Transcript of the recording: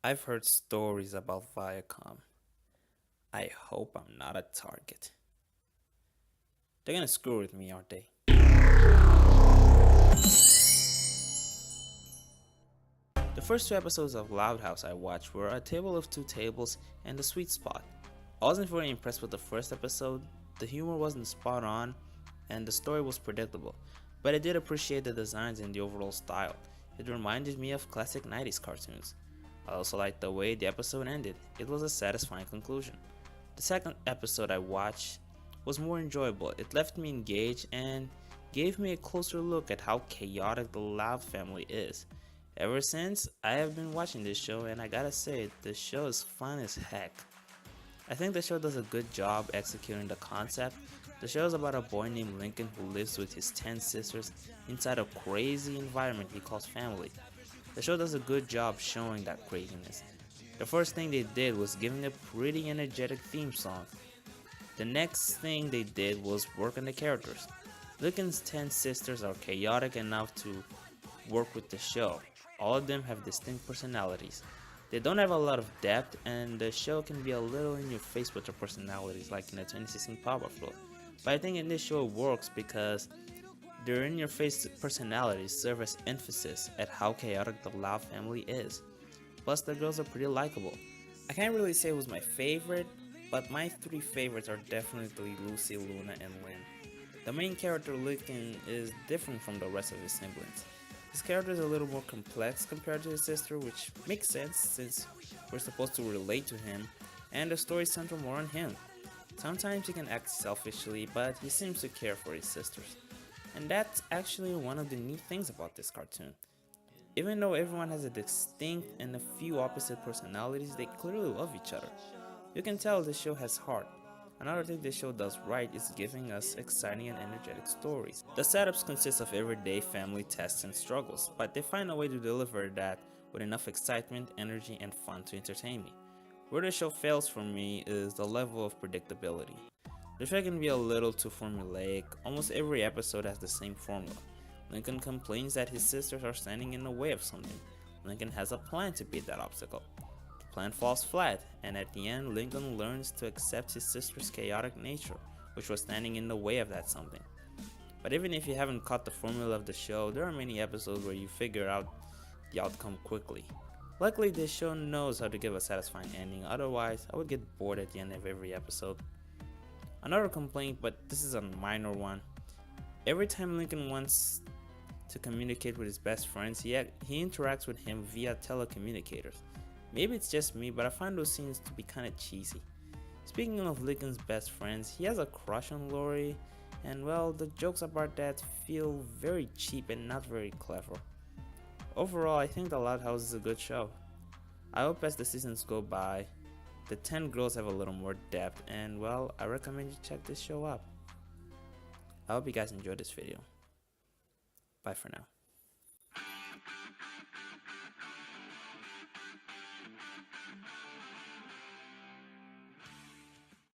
I've heard stories about Viacom. I hope I'm not a target. They're gonna screw with me, aren't they? The first two episodes of Loud House I watched were A Table of Two Tables and The Sweet Spot. I wasn't very impressed with the first episode, the humor wasn't spot on, and the story was predictable, but I did appreciate the designs and the overall style. It reminded me of classic 90s cartoons. I also liked the way the episode ended, it was a satisfying conclusion. The second episode I watched was more enjoyable, it left me engaged and gave me a closer look at how chaotic the Loud family is. Ever since, I have been watching this show and I gotta say, the show is fun as heck. I think the show does a good job executing the concept. The show is about a boy named Lincoln who lives with his 10 sisters inside a crazy environment he calls family. The show does a good job showing that craziness. The first thing they did was giving a pretty energetic theme song. The next thing they did was work on the characters. Lincoln's 10 sisters are chaotic enough to work with the show. All of them have distinct personalities. They don't have a lot of depth, and the show can be a little in your face with their personalities, like in the 2016 Power Flow. But I think in this show it works because their in your face personalities serve as emphasis at how chaotic the Loud family is. Plus, the girls are pretty likable. I can't really say it was my favorite, but my three favorites are definitely Lucy, Luna, and Lynn. The main character, Lincoln, is different from the rest of his siblings. His character is a little more complex compared to his sister, which makes sense since we're supposed to relate to him, and the story centers more on him. Sometimes he can act selfishly, but he seems to care for his sisters. And that's actually one of the neat things about this cartoon. Even though everyone has a distinct and a few opposite personalities, they clearly love each other. You can tell the show has heart. Another thing the show does right is giving us exciting and energetic stories. The setups consist of everyday family tests and struggles, but they find a way to deliver that with enough excitement, energy, and fun to entertain me. Where the show fails for me is the level of predictability. The show can be a little too formulaic, almost every episode has the same formula. Lincoln complains that his sisters are standing in the way of something. Lincoln has a plan to beat that obstacle. The plan falls flat, and at the end, Lincoln learns to accept his sister's chaotic nature, which was standing in the way of that something. But even if you haven't caught the formula of the show, there are many episodes where you figure out the outcome quickly. Luckily, this show knows how to give a satisfying ending, otherwise, I would get bored at the end of every episode. Another complaint, but this is a minor one. Every time Lincoln wants to communicate with his best friends, he interacts with him via telecommunicators. Maybe it's just me, but I find those scenes to be kinda cheesy. Speaking of Lincoln's best friends, he has a crush on Lori, and well, the jokes about that feel very cheap and not very clever. Overall, I think The Loud House is a good show. I hope as the seasons go by, the 10 girls have a little more depth, and well, I recommend you check this show out. I hope you guys enjoyed this video. Bye for now.